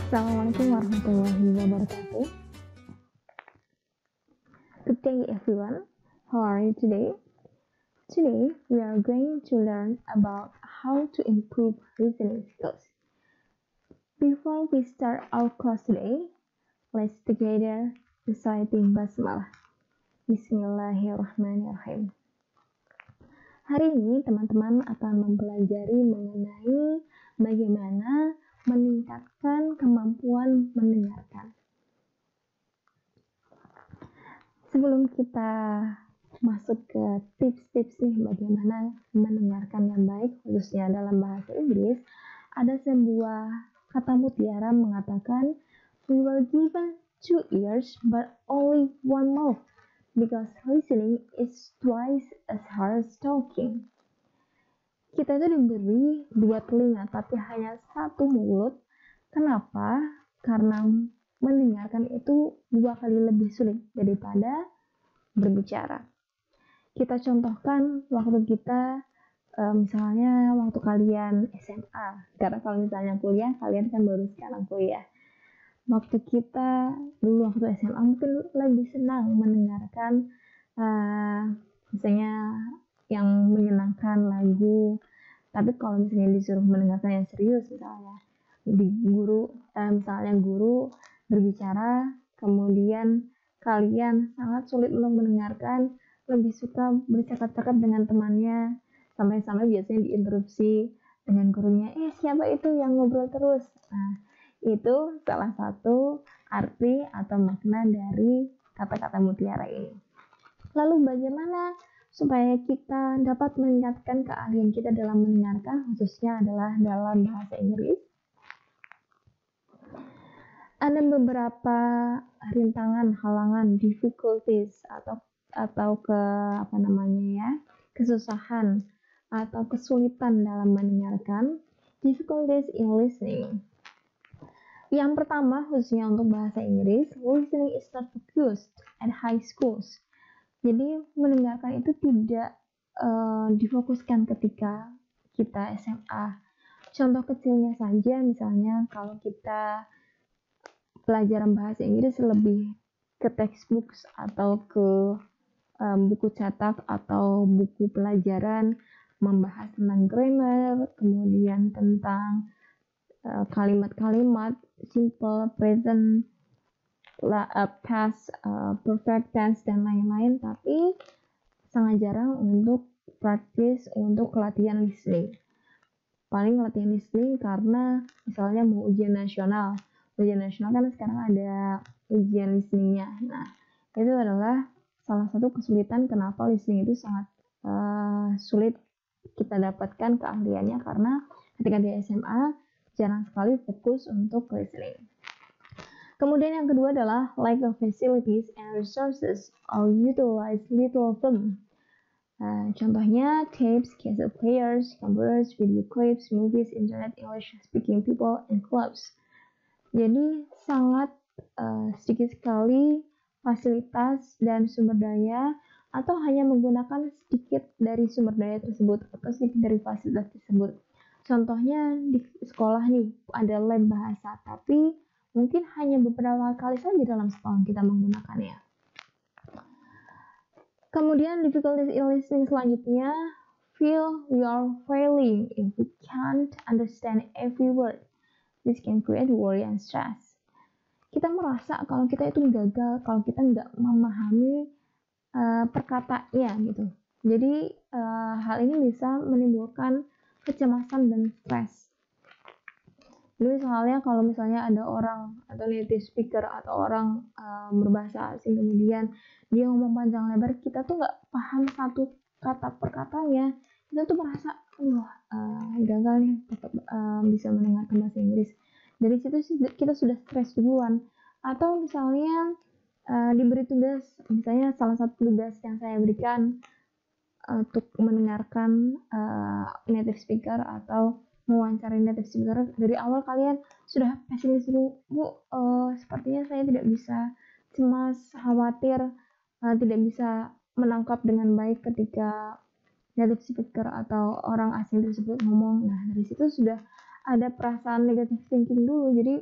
Assalamualaikum warahmatullahi wabarakatuh. Good day everyone. How are you today? Today we are going to learn about how to improve listening skills. Before we start our class today, let's together reciting basmalah. Bismillahirrahmanirrahim. Hari ini teman-teman akan mempelajari mengenai bagaimana meningkatkan kemampuan mendengarkan. Sebelum kita masuk ke tips-tips nih bagaimana mendengarkan yang baik khususnya dalam bahasa Inggris, ada sebuah kata mutiara mengatakan we were given 2 ears but only 1 mouth because listening is twice as hard as talking. Kita itu diberi 2 telinga tapi hanya 1 mulut. Kenapa? Karena mendengarkan itu 2 kali lebih sulit daripada berbicara. Kita contohkan waktu kita misalnya waktu kalian SMA, karena kalau misalnya kuliah, kalian kan baru sekarang kuliah. Waktu kita dulu waktu SMA mungkin lebih senang mendengarkan misalnya yang menyenangkan lagu. Tapi kalau misalnya disuruh mendengarkan yang serius misalnya misalnya guru berbicara, kemudian kalian sangat sulit untuk mendengarkan, lebih suka bercakap-cakap dengan temannya, sampai-sampai biasanya diinterupsi dengan gurunya, siapa itu yang ngobrol terus? Nah, itu salah satu arti atau makna dari kata-kata mutiara ini. Lalu bagaimana supaya kita dapat meningkatkan keahlian kita dalam mendengarkan, khususnya adalah dalam bahasa Inggris? Ada beberapa rintangan, halangan, difficulties atau kesusahan atau kesulitan dalam mendengarkan. Difficulties in listening. Yang pertama, khususnya untuk bahasa Inggris, listening is not focused at high schools. Jadi mendengarkan itu tidak difokuskan ketika kita SMA. Contoh kecilnya saja, misalnya kalau kita pelajaran bahasa Inggris lebih ke textbooks atau ke buku cetak atau buku pelajaran membahas tentang grammar, kemudian tentang kalimat-kalimat simple, present, past, perfect tense dan lain-lain, tapi sangat jarang untuk praktis untuk latihan listening. Paling latihan listening karena misalnya mau ujian nasional kan sekarang ada ujian listeningnya. Nah, itu adalah salah satu kesulitan kenapa listening itu sangat sulit kita dapatkan keahliannya, karena ketika di SMA jarang sekali fokus untuk listening. Kemudian yang kedua adalah lack of facilities and resources or utilize little of them. Contohnya tapes, cassette players, computers, video clips, movies, internet, English speaking people, and clubs. Jadi sangat sedikit sekali fasilitas dan sumber daya, atau hanya menggunakan sedikit dari sumber daya tersebut atau sedikit dari fasilitas tersebut. Contohnya di sekolah nih ada lab bahasa, tapi mungkin hanya beberapa kali saja dalam setahun kita menggunakannya. Kemudian difficulties in listening selanjutnya, feel we are failing if we can't understand every word. This can create worry and stress. Kita merasa kalau kita itu gagal, kalau kita nggak memahami perkataannya gitu. Jadi hal ini bisa menimbulkan kecemasan dan stres. Jadi misalnya kalau misalnya ada orang atau native speaker atau orang berbahasa asing, kemudian dia ngomong panjang lebar, kita tuh nggak paham satu kata per katanya, kita tuh merasa gagal nih bisa mendengarkan bahasa Inggris. Dari situ kita sudah stres duluan. Atau misalnya diberi tugas, misalnya salah satu tugas yang saya berikan untuk mendengarkan native speaker atau mewawancarai native speaker, dari awal kalian sudah pesimis dulu, sepertinya saya tidak bisa, cemas, khawatir, tidak bisa menangkap dengan baik ketika native speaker atau orang asing tersebut ngomong. Nah, dari situ sudah ada perasaan negative thinking dulu. Jadi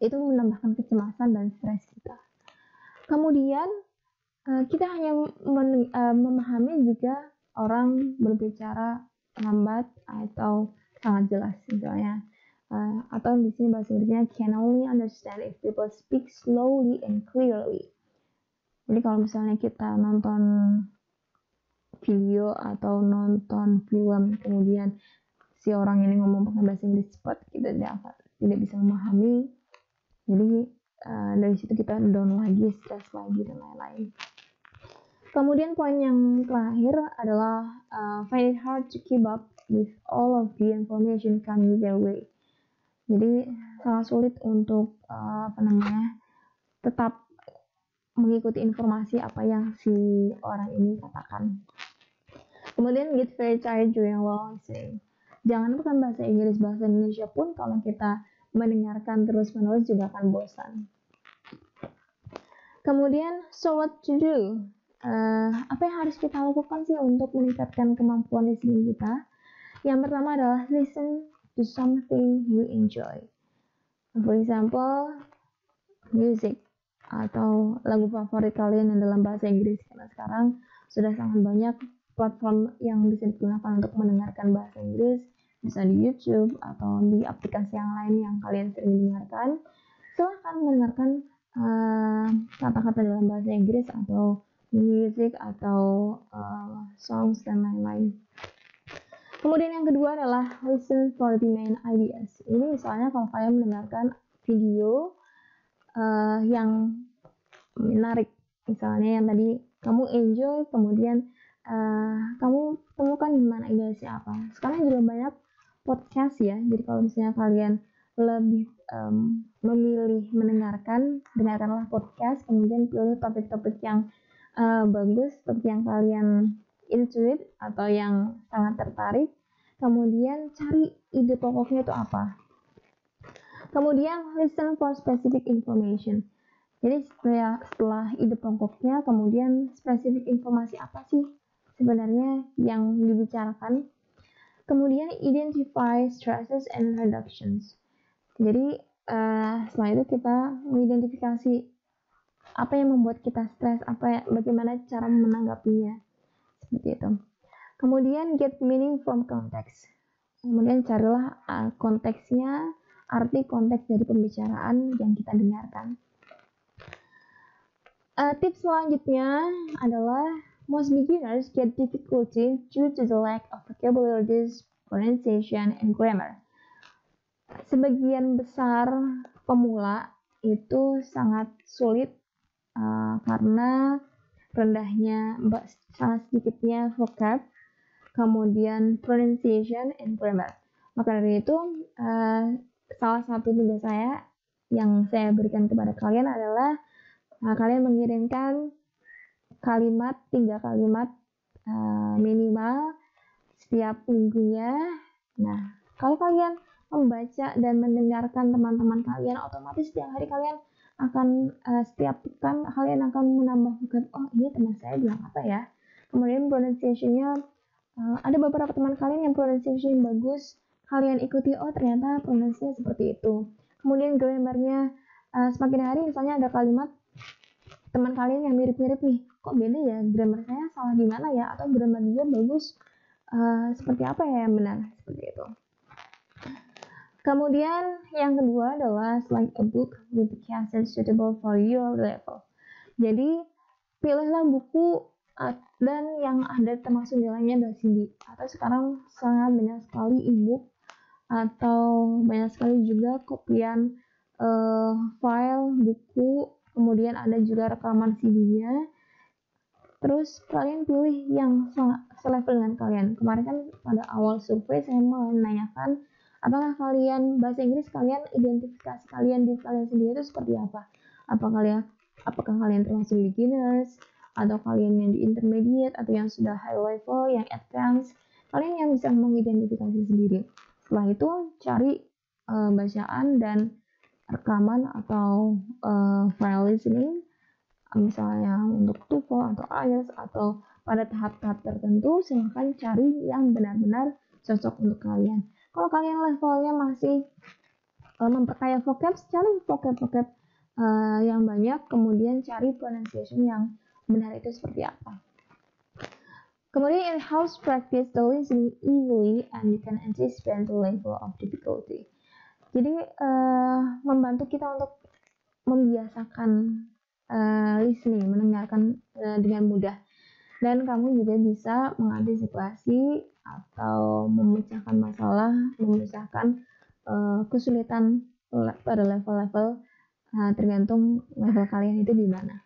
itu menambahkan kecemasan dan stres kita. Kemudian kita hanya memahami jika orang berbicara lambat atau sangat jelas, misalnya, atau di sini bahasa Inggrisnya can only understand if people speak slowly and clearly. Jadi kalau misalnya kita nonton video atau nonton film, kemudian si orang ini ngomong pakai bahasa Inggris cepat, kita tidak bisa memahami. Jadi dari situ kita down lagi, stres lagi, dan lain-lain. Kemudian poin yang terakhir adalah find it hard to keep up with all of the information coming their way. Jadi sangat sulit untuk tetap mengikuti informasi apa yang si orang ini katakan. Kemudian get very tired during while listening. Jangan bukan bahasa Inggris, bahasa Indonesia pun kalau kita mendengarkan terus-menerus juga akan bosan. Kemudian, so what to do? Apa yang harus kita lakukan sih untuk meningkatkan kemampuan listening kita? Yang pertama adalah listen to something you enjoy. For example, music atau lagu favorit kalian yang dalam bahasa Inggris, karena sekarang sudah sangat banyak platform yang bisa digunakan untuk mendengarkan bahasa Inggris, bisa di YouTube atau di aplikasi yang lain yang kalian sering dengarkan. Silahkan mendengarkan kata-kata dalam bahasa Inggris atau music atau songs dan lain-lain. Kemudian yang kedua adalah listen for the main ideas. Ini misalnya kalau kalian mendengarkan video yang menarik, misalnya yang tadi kamu enjoy, kemudian kamu temukan di mana ideanya apa. Sekarang juga banyak podcast ya, jadi kalau misalnya kalian lebih memilih dengarkanlah podcast, kemudian pilih topik-topik yang bagus, seperti yang kalian intuit atau yang sangat tertarik, kemudian cari ide pokoknya itu apa. Kemudian listen for specific information. Jadi setelah ide pokoknya, kemudian spesifik informasi apa sih sebenarnya yang dibicarakan. Kemudian identify stresses and reductions. Jadi setelah itu kita mengidentifikasi apa yang membuat kita stres, bagaimana cara menanggapinya, seperti itu. Kemudian get meaning from context. Kemudian carilah konteksnya, arti konteks dari pembicaraan yang kita dengarkan. Tips selanjutnya adalah most beginners get difficulty due to the lack of vocabulary, pronunciation, and grammar. Sebagian besar pemula itu sangat sulit karena sangat sedikitnya vocab, kemudian pronunciation and grammar. Maka dari itu salah satu tugas saya yang saya berikan kepada kalian adalah kalian mengirimkan 3 kalimat minimal setiap minggunya. Nah, kalau kalian membaca dan mendengarkan teman-teman kalian, otomatis setiap hari kalian akan setiap pekan kalian akan menambah vocab. Oh, ini teman saya bilang apa ya? Kemudian pronunciation-nya ada beberapa teman kalian yang pronunciation bagus, kalian ikuti, oh ternyata pronunciation seperti itu. Kemudian grammar-nya semakin hari misalnya ada kalimat teman kalian yang mirip-mirip nih, kok beda ya, grammar saya salah di mana ya, atau grammar dia bagus, seperti apa ya yang benar, seperti itu. Kemudian yang kedua adalah select a book with the content suitable for your level. Jadi pilihlah buku dan yang ada termasuk nilainya adalah CD, atau sekarang sangat banyak sekali e-book atau banyak sekali juga kopian file buku, kemudian ada juga rekaman CD-nya. Terus kalian pilih yang selevel dengan kalian. Kemarin kan pada awal survei saya menanyakan apakah kalian bahasa Inggris, kalian identifikasi kalian di kalian sendiri itu seperti apa? Apakah kalian termasuk beginners, atau kalian yang di intermediate, atau yang sudah high level, yang advanced? Kalian yang bisa mengidentifikasi sendiri. Setelah itu cari bacaan dan rekaman atau file listening, misalnya untuk TOEFL atau IELTS atau pada tahap-tahap tertentu. Silahkan cari yang benar-benar cocok untuk kalian. Kalau kalian levelnya masih memperkaya vocab, cari vocab yang banyak, kemudian cari pronunciation yang benar itu seperti apa. Kemudian it helps practice the listening easily and you can anticipate the level of difficulty. Jadi membantu kita untuk membiasakan listening, mendengarkan dengan mudah. Dan kamu juga bisa mengantisipasi atau memecahkan masalah, memecahkan kesulitan pada level-level tergantung level kalian itu di mana.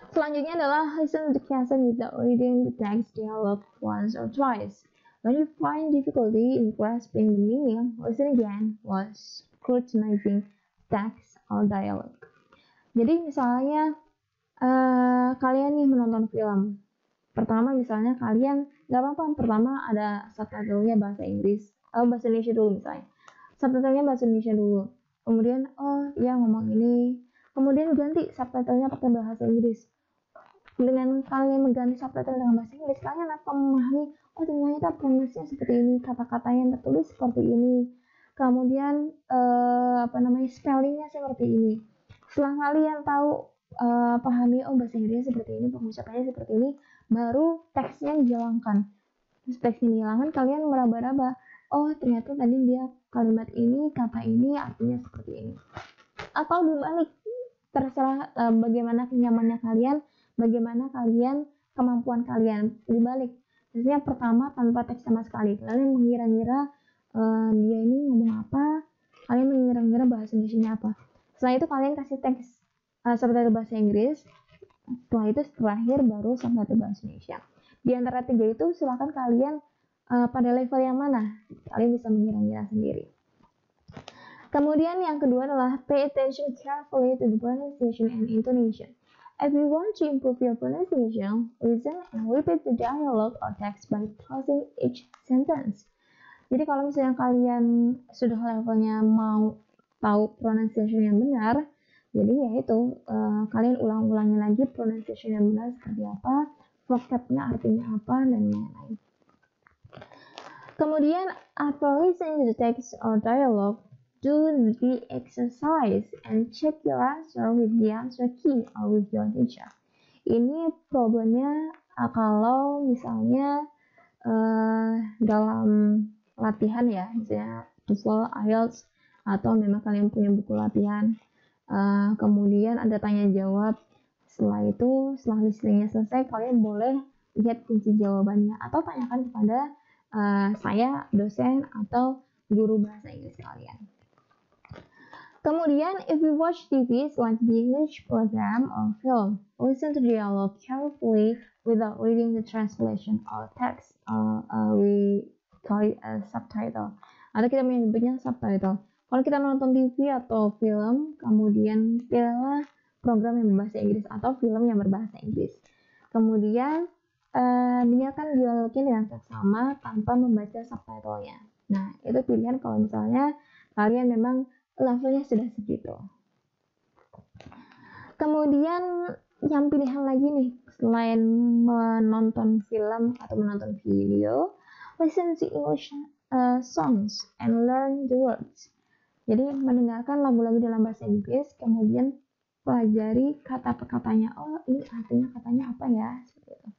Selanjutnya adalah listen to the lesson without reading the text dialogue once or twice. When you find difficulty in grasping the meaning, listen again while scrutinizing text or dialogue. Jadi misalnya kalian nih menonton film. Pertama misalnya kalian nggak apa-apa, pertama ada subtitlenya bahasa Inggris, bahasa Indonesia dulu misalnya. Subtitlenya bahasa Indonesia dulu. Kemudian oh ya ngomong ini, kemudian ganti subtitlenya pakai bahasa Inggris. Dengan kalian mengganti subtitle dengan bahasa Inggris, kalian akan memahami, oh ternyata pronunciasinya seperti ini, kata-kata yang tertulis seperti ini, kemudian spellingnya seperti ini. Setelah kalian tahu pahami, oh bahasa Inggrisnya seperti ini, pengucapannya seperti ini, baru teksnya dihilangkan. Terus teksnya dihilangkan, kalian meraba-raba, oh ternyata tadi dia kalimat ini, kata ini artinya seperti ini. Atau dibalik, terserah bagaimana kenyamannya kalian, bagaimana kemampuan kalian dibalik. Biasanya pertama tanpa teks sama sekali, kalian mengira-ngira dia ini ngomong apa, kalian mengira-ngira bahasa Indonesia apa. Setelah itu kalian kasih teks subtitle bahasa Inggris, setelah itu terakhir baru subtitle bahasa Indonesia. Di antara tiga itu silakan kalian pada level yang mana, kalian bisa mengira-ngira sendiri. Kemudian yang kedua adalah pay attention carefully to the pronunciation and intonation. If you want to improve your pronunciation, listen and repeat the dialogue or text by pausing each sentence. Jadi kalau misalnya kalian sudah levelnya mau tahu pronunciation yang benar, jadi ya itu kalian ulang-ulangi lagi pronunciation yang benar seperti apa, vocabnya artinya apa, dan lain-lain. Kemudian after listening to the text or dialogue, do the exercise and check your answer with the answer key or with your teacher. Ini problemnya kalau misalnya dalam latihan ya, misalnya TOEFL, IELTS, atau memang kalian punya buku latihan, kemudian ada tanya jawab. Setelah itu, setelah listeningnya selesai, kalian boleh lihat kunci jawabannya atau tanyakan kepada saya, dosen, atau guru bahasa Inggris kalian. Kemudian, if you watch TVs like the English program or film, listen to the dialogue carefully without reading the translation or text, or we call it a subtitle. Atau kita menyebutnya subtitle. Kalau kita nonton TV atau film, kemudian pilihlah program yang berbahasa Inggris atau film yang berbahasa Inggris. Kemudian, dengarkan dialognya dengan seksama tanpa membaca subtitlenya. Nah, itu pilihan kalau misalnya kalian memang levelnya sudah segitu. Kemudian yang pilihan lagi nih, selain menonton film atau menonton video, listen to English songs and learn the words. Jadi mendengarkan lagu-lagu dalam bahasa Inggris, kemudian pelajari kata per katanya. Oh, ini artinya katanya apa ya? Seperti itu.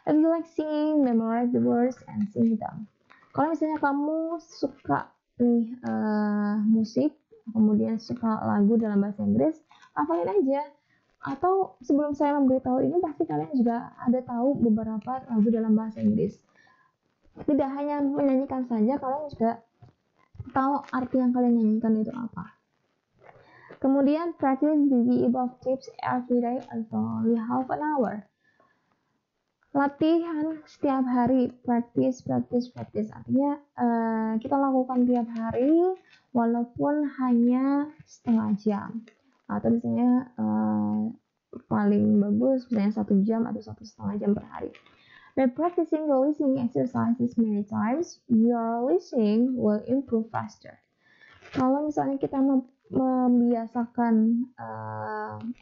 If you like singing, memorize the words and sing them. Kalau misalnya kamu suka nih musik, kemudian suka lagu dalam bahasa Inggris, hafalin aja. Atau sebelum saya memberitahu ini, pasti kalian juga ada tahu beberapa lagu dalam bahasa Inggris. Tidak hanya menyanyikan saja, kalian juga tahu arti yang kalian nyanyikan itu apa. Kemudian practice the above tips every day until half an hour. Latihan setiap hari, practice. Artinya kita lakukan tiap hari walaupun hanya setengah jam. Atau misalnya paling bagus misalnya 1 jam atau 1,5 jam per hari. By practicing the listening exercises many times, your listening will improve faster. Kalau misalnya kita membiasakan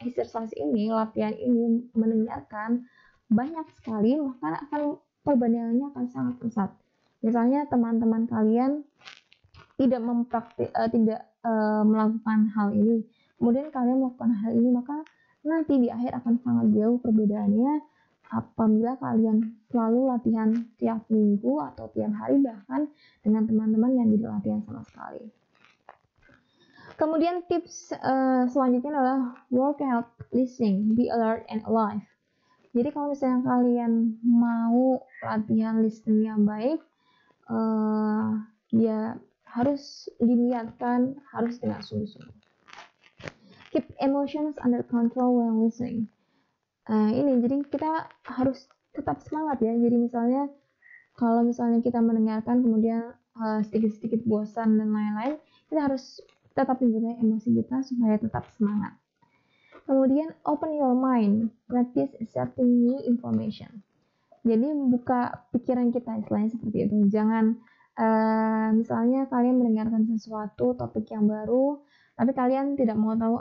exercise ini, latihan ini, mendengarkan banyak sekali, maka perbandingannya akan sangat pesat. Misalnya teman-teman kalian tidak melakukan hal ini, kemudian kalian melakukan hal ini, maka nanti di akhir akan sangat jauh perbedaannya apabila kalian selalu latihan tiap minggu atau tiap hari, bahkan dengan teman-teman yang tidak latihan sama sekali. Kemudian tips selanjutnya adalah work out listening, be alert and alive. Jadi kalau misalnya kalian mau latihan listening yang baik, ya harus diniatkan, harus dengan sungguh-sungguh. Keep emotions under control when listening. Ini jadi kita harus tetap semangat ya. Jadi misalnya kalau misalnya kita mendengarkan kemudian sedikit-sedikit bosan dan lain-lain, kita harus tetap menjaga emosi kita supaya tetap semangat. Kemudian open your mind, practice accepting new information. Jadi buka pikiran kita, istilahnya seperti itu. Jangan misalnya kalian mendengarkan sesuatu topik yang baru, tapi kalian tidak mau tahu,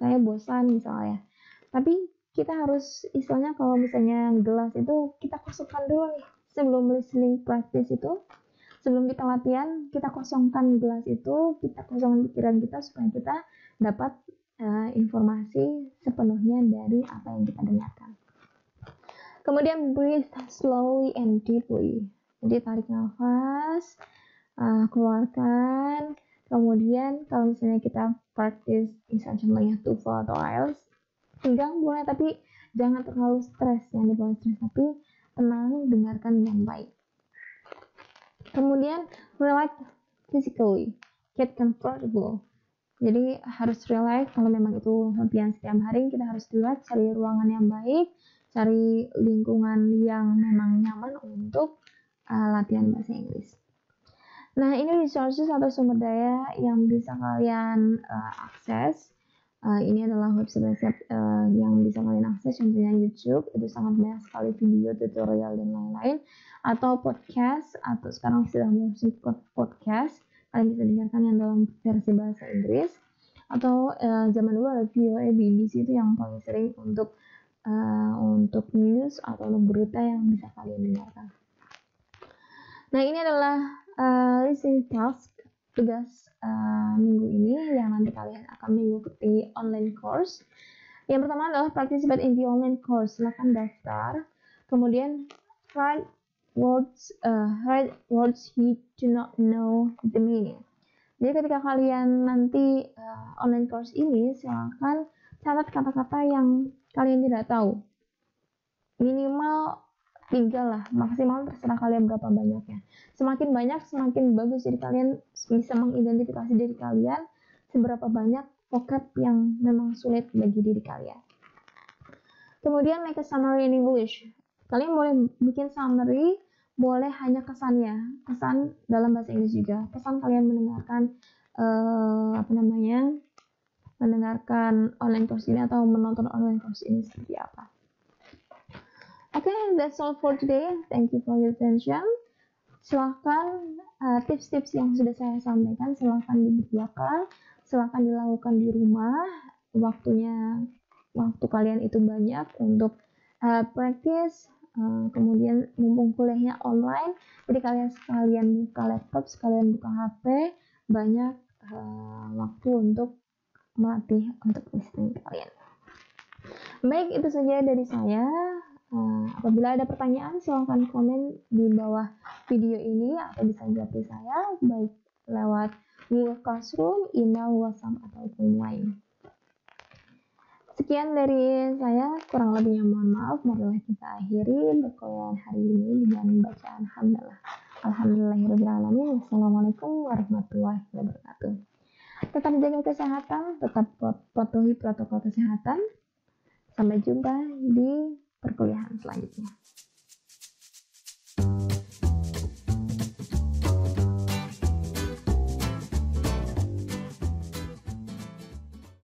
saya bosan misalnya. Tapi kita harus, istilahnya kalau misalnya gelas itu kita kosongkan dulu nih sebelum listening practice itu. Sebelum kita latihan, kita kosongkan gelas itu, kita kosongkan pikiran kita supaya kita dapat informasi sepenuhnya dari apa yang kita dengarkan. Kemudian breathe slowly and deeply. Jadi tarik nafas, keluarkan. Kemudian kalau misalnya kita practice, misalnya contohnya TOEFL atau IELTS, tegang boleh, tapi jangan terlalu stres, jangan dibawa stres, tapi tenang, dengarkan dengan baik. Kemudian relax physically, get comfortable. Jadi harus relax. Kalau memang itu latihan setiap hari, kita harus relax, cari ruangan yang baik, cari lingkungan yang memang nyaman untuk latihan bahasa Inggris. Nah, ini resources atau sumber daya yang bisa kalian akses. Ini adalah website yang bisa kalian akses, contohnya YouTube, itu sangat banyak sekali video, tutorial, dan lain-lain. Atau podcast, atau sekarang sudah masuk podcast, kalian bisa dengarkan yang dalam versi bahasa Inggris. Atau zaman dulu ada VOA BBC itu yang paling sering untuk news atau untuk berita yang bisa kalian dengarkan. Nah, ini adalah listening task, tugas minggu ini yang nanti kalian akan mengikuti online course. Yang pertama adalah participate in the online course. Silakan daftar. Kemudian write words you do not know the meaning. Jadi ketika kalian nanti online course ini, silakan catat kata-kata yang kalian tidak tahu. Minimal 3 lah, maksimal terserah kalian berapa banyaknya. Semakin banyak semakin bagus, jadi kalian bisa mengidentifikasi diri kalian seberapa banyak vocab yang memang sulit bagi diri kalian. Kemudian make a summary in English. Kalian boleh bikin summary, boleh hanya kesan dalam bahasa Inggris juga. Kesan kalian mendengarkan mendengarkan online course ini atau menonton online course ini seperti apa. Okay, that's all for today. Thank you for your attention. Silahkan tips-tips yang sudah saya sampaikan silahkan dikerjakan, silahkan dilakukan di rumah. Waktu kalian itu banyak untuk practice. Kemudian mumpung kuliahnya online, jadi kalian sekalian buka laptop, sekalian buka HP, banyak waktu untuk melatih untuk listening kalian. Baik, itu saja dari saya. Apabila ada pertanyaan, silahkan komen di bawah video ini atau bisa japri saya, baik lewat Google Classroom, email, WhatsApp, ataupun lain. Sekian dari saya, kurang lebihnya mohon maaf. Marilah kita akhiri perkuliahan hari ini dengan bacaan hamdalah. Alhamdulillahirrahmanirrahim. Wassalamualaikum warahmatullahi wabarakatuh. Tetap jaga kesehatan, tetap patuhi protokol kesehatan. Sampai jumpa di perkuliahan selanjutnya.